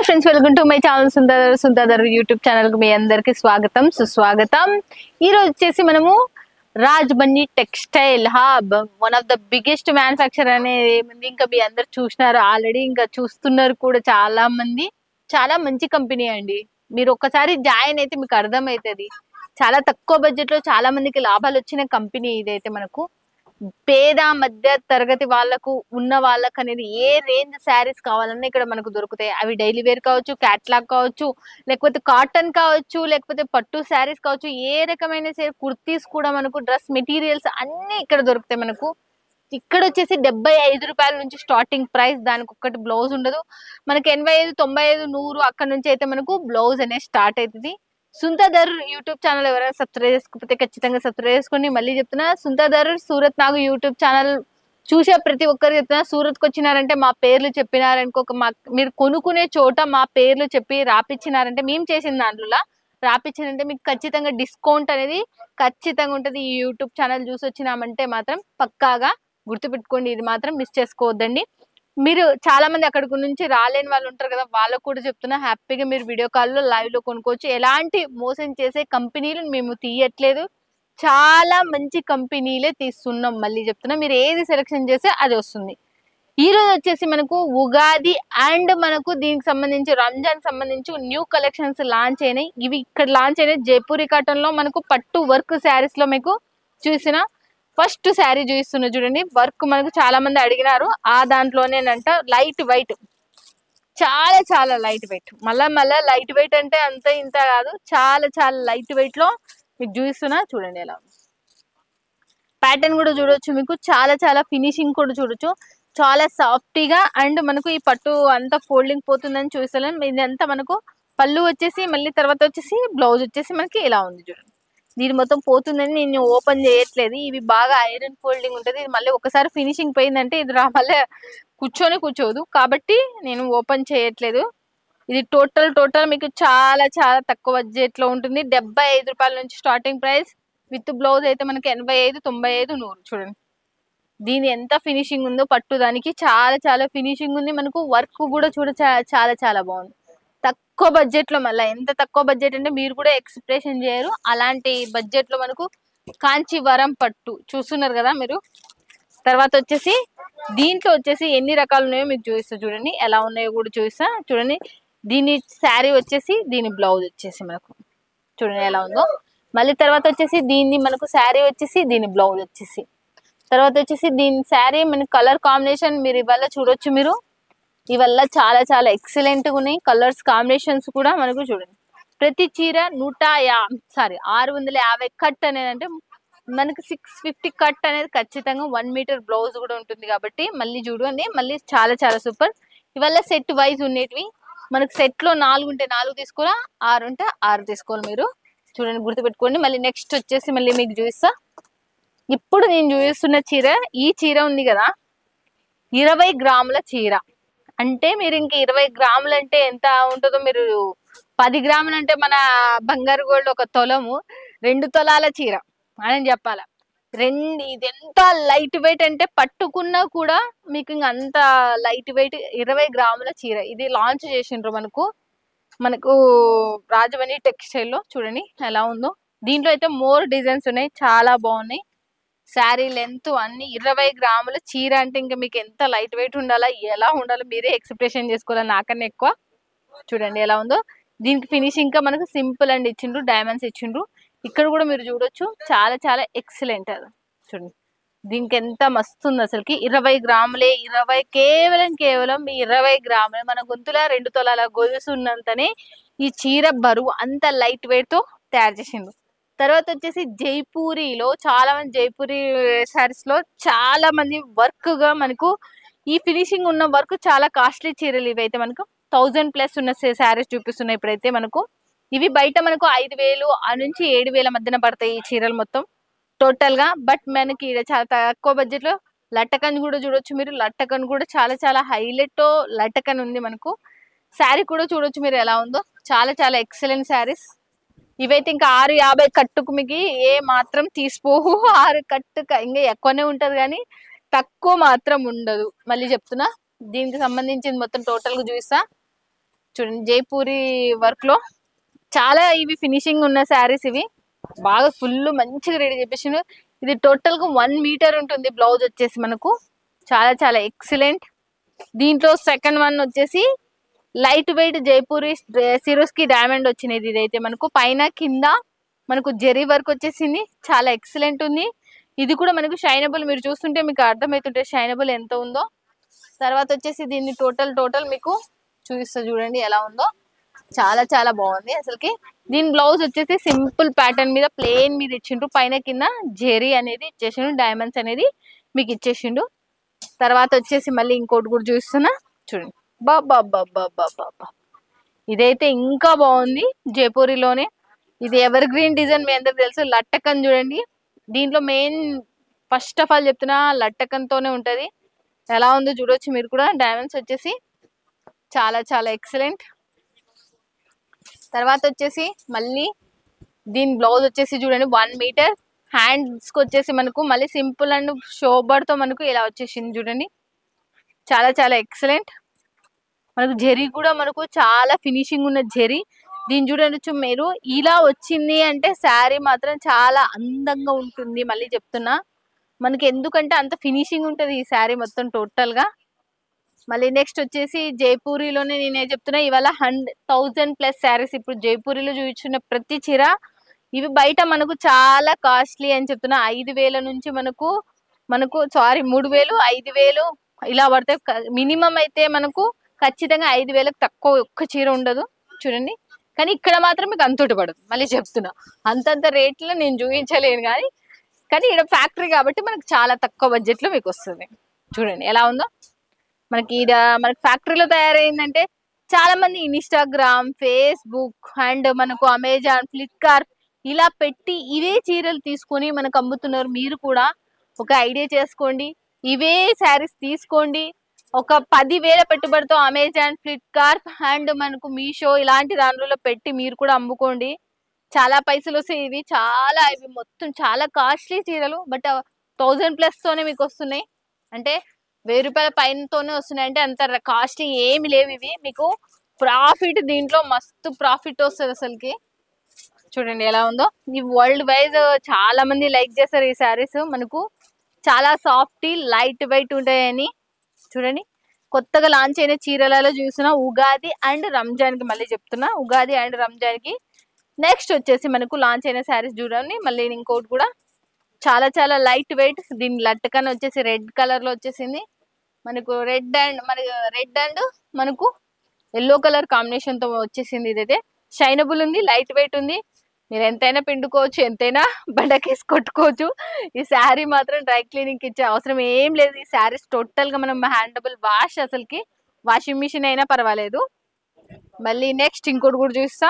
Hi friends, welcome to my channel Sundar YouTube channel కు మీ అందరికి స్వాగతం సుస్వాగతం. ఈ రోజు వచ్చేసి మనము రాజ్బండి textile hub, one of the biggest manufacture అనేది ఇంకా మీ అందరు చూసినారు ఆల్రెడీ, ఇంకా చూస్తున్నారు కూడా చాలా మంది. చాలా మంచి కంపెనీ అండి. మీరు ఒక్కసారి జాయిన్ అయితే మీకు అర్థమవుతుంది. చాలా తక్కువ బడ్జెట్ లో చాలా మందికి లాభాలు వచ్చిన కంపెనీ ఇదైతే. మనకు పేద మధ్య తరగతి వాళ్ళకు ఉన్న వాళ్ళకు అనేది ఏ రేంజ్ శారీస్ కావాలన్నా ఇక్కడ మనకు దొరుకుతాయి. అవి డైలీ వేర్ కావచ్చు, క్యాట్లాగ్ కావచ్చు, లేకపోతే కాటన్ కావచ్చు, లేకపోతే పట్టు శారీస్ కావచ్చు, ఏ రకమైన కుర్తీస్ కూడా మనకు డ్రెస్ మెటీరియల్స్ అన్ని ఇక్కడ దొరుకుతాయి. మనకు ఇక్కడ వచ్చేసి 75 రూపాయల నుంచి స్టార్టింగ్ ప్రైస్. దానికి ఒక్కటి బ్లౌజ్ ఉండదు. మనకి 85, 95, 100 అక్కడ నుంచి అయితే మనకు బ్లౌజ్ అనేది స్టార్ట్ అవుతుంది. సుందర్ యూట్యూబ్ ఛానల్ ఎవరైనా సబ్స్క్రైబ్ చేసుకోకపోతే ఖచ్చితంగా సబ్స్క్రైబ్ చేసుకోండి. మళ్ళీ చెప్తున్నా, సుందర్ సూరత్ నాగు యూట్యూబ్ ఛానల్ చూసే ప్రతి ఒక్కరు చెప్తున్నా, సూరత్కి వచ్చినారంటే మా పేర్లు చెప్పినారనుకో, మీరు కొనుక్కునే చోట మా పేర్లు చెప్పి రాపిచ్చినారంటే, మేము చేసిన దాంట్లో రాపిచ్చినంటే మీకు ఖచ్చితంగా డిస్కౌంట్ అనేది ఖచ్చితంగా ఉంటుంది. ఈ యూట్యూబ్ ఛానల్ చూసి వచ్చినామంటే మాత్రం పక్కాగా గుర్తుపెట్టుకోండి, ఇది మాత్రం మిస్ చేసుకోవద్దండి. మీరు చాలా మంది అక్కడికి నుంచి రాలేని వాళ్ళు ఉంటారు కదా, వాళ్ళకు కూడా చెప్తున్నా, హ్యాపీగా మీరు వీడియో కాల్లో లైవ్ లో కొనుక్కోవచ్చు. ఎలాంటి మోసం చేసే కంపెనీలు మేము తీయట్లేదు, చాలా మంచి కంపెనీలే తీస్తున్నాం. మళ్ళీ చెప్తున్నా, మీరు ఏది సెలెక్షన్ చేస్తే అది వస్తుంది. ఈ రోజు వచ్చేసి మనకు ఉగాది అండ్ మనకు దీనికి సంబంధించి రంజాన్ సంబంధించి న్యూ కలెక్షన్స్ లాంచ్ అయినాయి. ఇవి ఇక్కడ లాంచ్ అయినాయి. జైపూరి కాటన్ లో మనకు పట్టు వర్క్ శారీస్ లో మీకు చూసిన ఫస్ట్ శారీ చూపిస్తున్నా చూడండి. వర్క్ మనకు చాలా మంది అడిగినారు. ఆ దాంట్లోనేనంట లైట్ వెయిట్, చాలా చాలా లైట్ వెయిట్. మళ్ళా లైట్ వెయిట్ అంటే అంత ఇంత కాదు, చాలా చాలా లైట్ వెయిట్ లో మీకు చూపిస్తున్నా చూడండి. ఎలా ప్యాటర్న్ కూడా చూడొచ్చు, మీకు చాలా చాలా ఫినిషింగ్ కూడా చూడొచ్చు, చాలా సాఫ్టీగా. అండ్ మనకు ఈ పట్టు అంతా ఫోల్డింగ్ పోతుందని చూపిస్తాను. ఇదంతా మనకు పళ్ళు వచ్చేసి, మళ్ళీ తర్వాత వచ్చేసి బ్లౌజ్ వచ్చేసి మనకి ఇలా ఉంది చూడండి. దీని మొత్తం పోతుందని నేను ఓపెన్ చేయట్లేదు. ఇవి బాగా ఐరన్ ఫోల్డింగ్ ఉంటుంది. ఇది మళ్ళీ ఒకసారి ఫినిషింగ్ పోయిందంటే ఇది మళ్ళీ కూర్చోదు, కాబట్టి నేను ఓపెన్ చేయట్లేదు. ఇది టోటల్ మీకు చాలా చాలా తక్కువ బడ్జెట్ లో ఉంటుంది. 75 రూపాయల నుంచి స్టార్టింగ్ ప్రైస్. విత్ బ్లౌజ్ అయితే మనకి 85, 95, 100. చూడండి దీని ఎంత ఫినిషింగ్ ఉందో, పట్టు దానికి చాలా చాలా ఫినిషింగ్ ఉంది. మనకు వర్క్ కూడా చాలా చాలా బాగుంది. తక్కువ బడ్జెట్ లో, మళ్ళీ ఎంత తక్కువ బడ్జెట్ అంటే మీరు కూడా ఎక్స్ప్రెషన్ చేయరు, అలాంటి బడ్జెట్ లో మనకు కాంచీవరం పట్టు చూస్తున్నారు కదా మీరు. తర్వాత వచ్చేసి దీంట్లో వచ్చేసి ఎన్ని రకాలు ఉన్నాయో మీకు చూపిస్తా చూడండి, ఎలా ఉన్నాయో కూడా చూపిస్తా చూడండి. దీని శారీ వచ్చేసి, దీని బ్లౌజ్ వచ్చేసి మనకు చూడండి ఎలా ఉందో. మళ్ళీ తర్వాత వచ్చేసి దీన్ని మనకు శారీ వచ్చేసి, దీని బ్లౌజ్ వచ్చేసి, తర్వాత వచ్చేసి దీని శారీ మన కలర్ కాంబినేషన్ మీరు ఇవాళ చూడొచ్చు. మీరు ఇవల్ల చాలా చాలా ఎక్సలెంట్ గా ఉన్నాయి. కలర్స్ కాంబినేషన్స్ కూడా మనకు చూడండి. ప్రతి చీర 650 కట్ అనేది, అంటే మనకి 650 కట్ అనేది ఖచ్చితంగా 1 మీటర్ బ్లౌజ్ కూడా ఉంటుంది. కాబట్టి మళ్ళీ చూడండి, మళ్ళీ చాలా చాలా సూపర్. ఇవల్ల సెట్ వైజ్ ఉండేటివి. మనకు సెట్ లో 4 ఉంటే 4 తీసుకోవాలా, 6 ఉంటే 6 తీసుకోవాలి. మీరు చూడండి, గుర్తుపెట్టుకోండి. మళ్ళీ నెక్స్ట్ వచ్చేసి మళ్ళీ మీకు చూపిస్తా. ఇప్పుడు నేను చూపిస్తున్న చీర, ఈ చీర ఉంది కదా, 20 గ్రాముల చీర. అంటే మీరు ఇంక 20 గ్రాములు అంటే ఎంత ఉంటుందో, మీరు 10 గ్రాములు అంటే మన బంగారు గోల్డ్ ఒక తులము, 2 తులాల చీర అని చెప్పాల. ఇది ఎంత లైట్ వెయిట్ అంటే పట్టుకున్నా కూడా మీకు ఇంక అంత లైట్ వెయిట్ 20 గ్రాముల చీర. ఇది లాంచ్ చేసిండ్రు మనకు రాజవని టెక్స్టైల్ లో. చూడండి ఎలా ఉందో. దీంట్లో అయితే మోర్ డిజైన్స్ ఉన్నాయి, చాలా బాగున్నాయి. శారీ లెంత్ అన్ని 20 గ్రాముల చీర అంటే ఇంకా మీకు ఎంత లైట్ వెయిట్ ఉండాలా, ఎలా ఉండాలో మీరే ఎక్స్ప్రెషన్ చేసుకోవాలి, నాకన్నా ఎక్కువ. చూడండి ఎలా ఉందో. దీనికి ఫినిషింగ్ గా మనకు సింపుల్ అండ్ ఇచ్చిండ్రు, డైమండ్స్ ఇచ్చిండ్రు. ఇక్కడ కూడా మీరు చూడొచ్చు, చాలా చాలా ఎక్సలెంట్. చూడండి దీనికి ఎంత మస్తు ఉంది అసలుకి. 20 గ్రాములే, కేవలం 20 గ్రాములే. మన గొంతుల 2 తులాల గొలుసు ఉన్నంతనే ఈ చీర బరువు, అంత లైట్ వెయిట్ తో తయారు చేసిండ్రు. తర్వాత వచ్చేసి జైపూరిలో, చాలా మంది జైపూరి శారీస్ లో చాలా మంది వర్క్ గా మనకు ఈ ఫినిషింగ్ ఉన్న వర్క్, చాలా కాస్ట్లీ చీరలు ఇవైతే మనకు 1000+ ఉన్న శారీస్ చూపిస్తున్నాయి ఇప్పుడైతే మనకు. ఇవి బయట మనకు 5000 నుంచి 7000 మధ్యన పడతాయి ఈ చీరలు మొత్తం టోటల్ గా. బట్ మనకి చాలా తక్కువ బడ్జెట్ లో లట్టకన్ కూడా చూడొచ్చు మీరు. లట్టకన్ కూడా చాలా చాలా హైలైట్ లట్టకన్ ఉంది మనకు. శారీ కూడా చూడొచ్చు మీరు ఎలా ఉందో, చాలా చాలా ఎక్సలెంట్ శారీస్. ఇవైతే ఇంకా 650 కట్టుకు మీకు ఏ మాత్రం తీసిపోవు. 6 కట్టు ఇంకా ఎక్కువనే ఉంటది కానీ తక్కువ మాత్రం ఉండదు. మళ్ళీ చెప్తున్నా, దీనికి సంబంధించింది మొత్తం టోటల్ గా చూపిస్తా. చూడండి జైపూరి వర్క్ లో చాలా ఇవి ఫినిషింగ్ ఉన్న శారీస్ ఇవి బాగా ఫుల్ మంచిగా రెడీ చేపించిండు. ఇది టోటల్ గా 1 మీటర్ ఉంటుంది బ్లౌజ్ వచ్చేసి మనకు చాలా చాలా ఎక్సలెంట్. దీంట్లో సెకండ్ వన్ వచ్చేసి లైట్ వెయిట్ జైపూరి సిరోస్ కి డైమండ్ వచ్చినది. ఇదైతే మనకు పైన కింద మనకు జెరీ వర్క్ వచ్చేసింది, చాలా ఎక్సలెంట్ ఉంది. ఇది కూడా మనకు షైనబుల్, మీరు చూస్తుంటే మీకు అర్థమవుతుంటే షైనబుల్ ఎంత ఉందో. తర్వాత వచ్చేసి దీన్ని టోటల్ మీకు చూపిస్తా చూడండి ఎలా ఉందో, చాలా చాలా బాగుంది అసలుకి. దీని బ్లౌజ్ వచ్చేసి సింపుల్ ప్యాటర్న్ మీద ప్లెయిన్ మీద ఇచ్చిండ్రు, పైన కింద జెరీ అనేది ఇచ్చేసిండు, డైమండ్స్ అనేది మీకు ఇచ్చేసిండు. తర్వాత వచ్చేసి మళ్ళీ ఇంకోటి కూడా చూస్తున్నా చూడండి, బాబా ఇదైతే ఇంకా బాగుంది జైపూరిలోనే. ఇది ఎవర్ గ్రీన్ డిజైన్ మీ అందరికి తెలుసు, లట్టకన్ చూడండి. దీంట్లో మెయిన్ ఫస్ట్ ఆఫ్ ఆల్ చెప్తున్నా లట్టకన్ తోనే ఉంటది. ఎలా ఉందో చూడొచ్చు మీరు కూడా. డైమండ్స్ వచ్చేసి చాలా చాలా ఎక్సలెంట్. తర్వాత వచ్చేసి మళ్ళీ దీని బ్లౌజ్ వచ్చేసి చూడండి 1 మీటర్, హ్యాండ్స్ కి వచ్చేసి మనకు మళ్ళీ సింపుల్ అండ్ షోబర్ తో మనకు ఇలా వచ్చేసింది చూడండి, చాలా చాలా ఎక్సలెంట్. మనకు జెరీ కూడా మనకు చాలా ఫినిషింగ్ ఉన్న జెరీ. దీన్ని చూడొచ్చు మీరు, ఇలా వచ్చింది అంటే శారీ మాత్రం చాలా అందంగా ఉంటుంది. మళ్ళీ చెప్తున్నా మనకి, ఎందుకంటే అంత ఫినిషింగ్ ఉంటది ఈ శారీ మొత్తం టోటల్ గా. మళ్ళీ నెక్స్ట్ వచ్చేసి జైపూరిలోనే నేనే చెప్తున్నా, ఇవాళ 1000+ శారీస్ ఇప్పుడు జైపూరిలో చూపించిన ప్రతి చీర. ఇవి బయట మనకు చాలా కాస్ట్లీ అని చెప్తున్నా, 5000 నుంచి మనకు సారీ 3000 5000 ఇలా పడతాయి. మినిమం అయితే మనకు ఖచ్చితంగా 5000కు తక్కువ ఒక్క చీర ఉండదు చూడండి. కానీ ఇక్కడ మాత్రం మీకు అంతటి పడదు. మళ్ళీ చెప్తున్నా అంతంత రేట్లో నేను చూపించలేను, కానీ ఇక్కడ ఫ్యాక్టరీ కాబట్టి మనకు చాలా తక్కువ బడ్జెట్ లో మీకు వస్తుంది. చూడండి ఎలా ఉందో. మనకి ఫ్యాక్టరీలో తయారైందంటే చాలా మంది ఇన్స్టాగ్రామ్, ఫేస్బుక్ అండ్ మనకు అమెజాన్, ఫ్లిప్కార్ట్ ఇలా పెట్టి ఇవే చీరలు తీసుకొని మనకు అమ్ముతున్నారు. మీరు కూడా ఒక ఐడియా చేసుకోండి, ఇవే శారీస్ తీసుకోండి. ఒక 10,000 పెట్టుబడితో అమెజాన్, ఫ్లిప్కార్ట్ అండ్ మనకు మీషో ఇలాంటి దానిలో పెట్టి మీరు కూడా అమ్ముకోండి. చాలా పైసలు వస్తాయి. ఇవి మొత్తం చాలా కాస్ట్లీ చీరలు, బట్ 1000+ తోనే మీకు వస్తున్నాయి. అంటే 1000 రూపాయల పైనతోనే వస్తున్నాయి. అంటే అంత కాస్ట్లీ ఏమి లేవు ఇవి. మీకు ప్రాఫిట్ దీంట్లో మస్తు ప్రాఫిట్ వస్తుంది అసలుకి. చూడండి ఎలా ఉందో. ఈ వరల్డ్ వైజ్ చాలా మంది లైక్ చేస్తారు ఈ శారీస్. మనకు చాలా సాఫ్ట్ లైట్ వెయిట్ ఉంటాయని చూడండి. కొత్తగా లాంచ్ అయిన చీరలలో చూసిన ఉగాది అండ్ రంజాన్ కి, మళ్ళీ చెప్తున్నా ఉగాది అండ్ రంజాన్ కి నెక్స్ట్ వచ్చేసి మనకు లాంచ్ అయిన శారీస్ చూడండి. మళ్ళీ ఇంకోటి కూడా చాలా చాలా లైట్ వెయిట్. దీని లట్టకన్ వచ్చేసి రెడ్ కలర్ లో వచ్చేసింది మనకు, రెడ్ అండ్ మనకు ఎల్లో కలర్ కాంబినేషన్ తో వచ్చేసింది. ఇదైతే షైనబుల్ ఉంది, లైట్ వెయిట్ ఉంది. మీరు ఎంతైనా పిండుకోవచ్చు, ఎంతైనా బండకేసి కొట్టుకోవచ్చు. ఈ శారీ మాత్రం డ్రై క్లీనింగ్ ఇచ్చే అవసరం ఏం లేదు. ఈ శారీస్ టోటల్ గా మనం హ్యాండబుల్ వాష్, అసలుకి వాషింగ్ మిషన్ అయినా పర్వాలేదు. మళ్ళీ నెక్స్ట్ ఇంకోటి కూడా చూస్తా.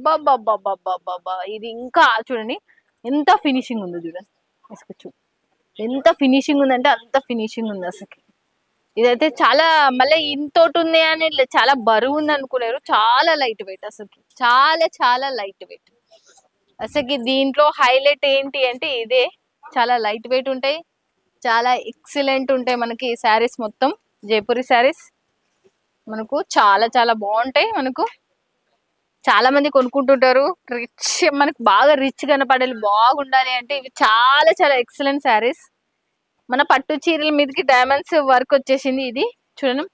బాబా ఇది ఇంకా చూడండి ఎంత ఫినిషింగ్ ఉందో చూడండి. అసలు ఎంత ఫినిషింగ్ ఉందంటే అంత ఫినిషింగ్ ఉంది అసలు. ఇదైతే చాలా మళ్ళీ ఇంతోటి ఉంది అని చాలా బరువు ఉంది అనుకున్నారు, చాలా లైట్ వెయిట్ అసలు, చాలా చాలా లైట్ వెయిట్ అసలు. దీంట్లో హైలైట్ ఏంటి అంటే ఇదే, చాలా లైట్ వెయిట్ ఉంటాయి, చాలా ఎక్సలెంట్ ఉంటాయి మనకి ఈ శారీస్ మొత్తం. జైపూరి శారీస్ మనకు చాలా చాలా బాగుంటాయి. మనకు చాలా మంది కొనుక్కుంటుంటారు. రిచ్, మనకు బాగా రిచ్ కనపడాలి, బాగుండాలి అంటే ఇవి చాలా చాలా ఎక్సలెంట్ శారీస్. మన పట్టు చీరల మీదకి డైమండ్స్ వర్క్ వచ్చేసింది. ఇది చూడండి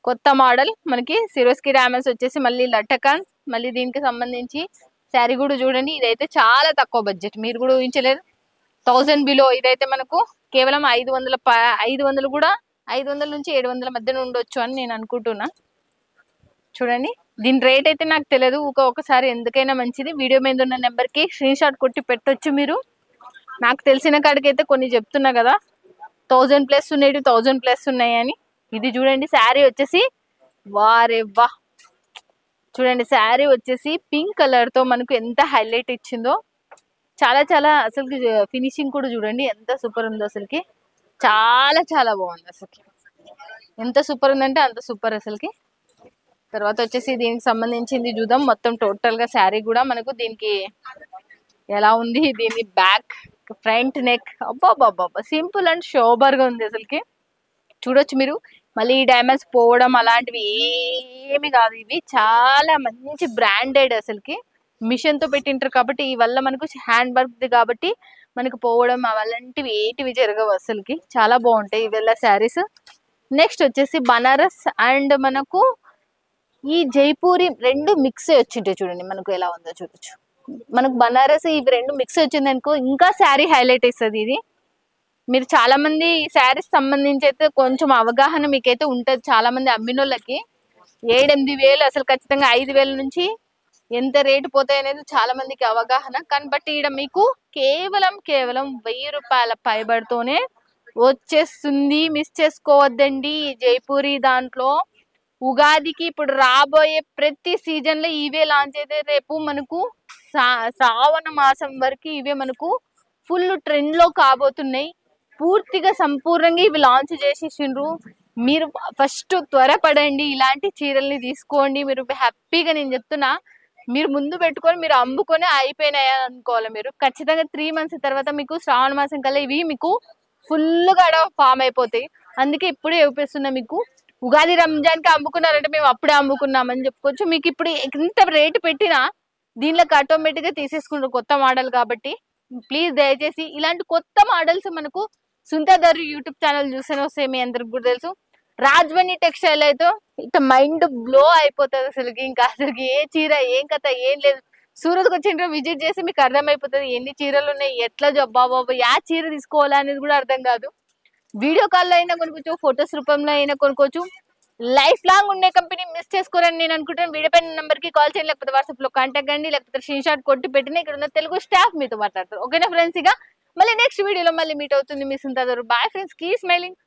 కొత్త మోడల్ మనకి సిరోస్ కి డైమండ్స్ వచ్చేసి మళ్ళీ లట్టకాన్. మళ్ళీ దీనికి సంబంధించి శారీ కూడా చూడండి. ఇదైతే చాలా తక్కువ బడ్జెట్, మీరు కూడా ఊహించలేదు. 1000 బిలో. ఇదైతే మనకు కేవలం 500 కూడా 500 నుంచి 700 మధ్యన ఉండొచ్చు అని నేను అనుకుంటున్నా. చూడండి దీని రేట్ అయితే నాకు తెలియదు. ఒకసారి ఎందుకైనా మంచిది వీడియో మీద ఉన్న నెంబర్ కి స్క్రీన్ షాట్ కొట్టి పెట్టొచ్చు మీరు. నాకు తెలిసిన కాడికైతే కొన్ని చెప్తున్నా కదా, 1000+ ఉన్నాయి, 1000+ ఉన్నాయి అని. ఇది చూడండి శారీ వచ్చేసి వారే వా. చూడండి శారీ వచ్చేసి పింక్ కలర్ తో మనకు ఎంత హైలైట్ ఇచ్చిందో, చాలా చాలా అసలుకి. ఫినిషింగ్ కూడా చూడండి ఎంత సూపర్ ఉందో అసలుకి, చాలా చాలా బాగుంది అసలుకి. ఎంత సూపర్ ఉందంటే అంత సూపర్ అసలుకి. తర్వాత వచ్చేసి దీనికి సంబంధించింది చూద్దాం. మొత్తం టోటల్ గా శారీ కూడా మనకు దీనికి ఎలా ఉంది. దీని బ్యాక్, ఫ్రంట్ నెక్, అబ్బాబ్బాబ్బా సింపుల్ అండ్ షోబర్ గా ఉంది అసలుకి. చూడొచ్చు మీరు. మళ్ళీ ఈ డైమండ్స్ పోవడం అలాంటివి ఏమి కాదు, ఇవి చాలా మంచి బ్రాండెడ్, అసలుకి మిషన్ తో పెట్టింటారు కాబట్టి ఈ వల్ల మనకు హ్యాండ్ వర్క్ కాబట్టి మనకు పోవడం అలాంటివి ఏటివి జరగవు, అసలుకి చాలా బాగుంటాయి ఇవల్ల శారీస్. నెక్స్ట్ వచ్చేసి బనారస్ అండ్ మనకు ఈ జైపూరి రెండు మిక్స్ వచ్చింటాయి, చూడండి మనకు ఎలా ఉందో చూడొచ్చు. మనకు బనారస్ ఇవి రెండు మిక్స్ వచ్చింది అనుకో ఇంకా శారీ హైలైట్ ఇస్తుంది. ఇది మీరు చాలా మంది ఈ శారీస్ సంబంధించి అయితే కొంచెం అవగాహన మీకైతే ఉంటది, చాలా మంది అమ్మినోళ్ళకి 7-8 వేలు అసలు ఖచ్చితంగా 5,000 నుంచి ఎంత రేటు పోతాయి అనేది చాలా మందికి అవగాహన. కానీ బట్ ఈడ మీకు కేవలం 1,000 రూపాయల పైబడితోనే వచ్చేస్తుంది. మిస్ చేసుకోవద్దండి. జైపూరి దాంట్లో ఉగాదికి ఇప్పుడు రాబోయే ప్రతి సీజన్ లో ఇవే లాంచ్ అయితే రేపు మనకు శ్రావణ మాసం వరకు ఇవే మనకు ఫుల్ ట్రెండ్ లో కాబోతున్నాయి. పూర్తిగా సంపూర్ణంగా ఇవి లాంచ్ చేసేసిండ్రు. మీరు ఫస్ట్ త్వరపడండి, ఇలాంటి చీరల్ని తీసుకోండి. మీరు హ్యాపీగా, నేను చెప్తున్నా, మీరు ముందు పెట్టుకొని మీరు అమ్ముకొని అయిపోయినాయా అనుకోవాలి. మీరు ఖచ్చితంగా 3 మంత్స్ తర్వాత మీకు శ్రావణ మాసం కల్లా ఇవి మీకు ఫుల్ గా ఫామ్ అయిపోతాయి. అందుకే ఇప్పుడే చూపిస్తున్నా మీకు. ఉగాది రంజాన్ కి అమ్ముకున్నారంటే మేము అప్పుడే అమ్ముకున్నామని చెప్పుకోవచ్చు. మీకు ఇప్పుడు ఎంత రేటు పెట్టినా దీనిలోకి ఆటోమేటిక్ గా తీసేసుకుంటారు, కొత్త మోడల్ కాబట్టి. ప్లీజ్ దయచేసి ఇలాంటి కొత్త మోడల్స్ మనకు సుంతదర్ యూట్యూబ్ ఛానల్ చూస్తేనే వస్తాయి. మీ అందరికి కూడా తెలుసు. రాజ్వని టెక్స్టైల్ అయితే ఇక మైండ్ బ్లో అయిపోతుంది అసలుకి. ఇంకా అసలుకి ఏ చీర ఏం కథ ఏం లేదు. సూరత్కి వచ్చిండ్రో విజిట్ చేసి మీకు అర్థమైపోతుంది ఎన్ని చీరలు ఉన్నాయి, ఎట్లా బాబా యా చీర తీసుకోవాలా అనేది కూడా అర్థం కాదు. వీడియో కాల్లో అయినా కొనుక్కోవచ్చు, ఫొటోస్ రూపంలో అయినా కొనుక్కోవచ్చు. లైఫ్ లాంగ్ ఉండే కంపెనీ మిస్ చేసుకోరని నేను అనుకుంటాను. వీడియో పైన నెంబర్ కి కాల్ చేయండి, లేకపోతే వాట్సాప్ లో కాంటాక్ట్ కండి, లేకపోతే స్క్రీన్ షాట్ కొట్టి పెట్టిన ఇక్కడ ఉన్న తెలుగు స్టాఫ్ మీతో మాట్లాడతారు. ఓకేనా ఫ్రెండ్స్? ఇక మళ్ళీ నెక్స్ట్ వీడియోలో మళ్ళీ మీట్ అవుతుంది మీ Sundar. Bye friends, keep smiling.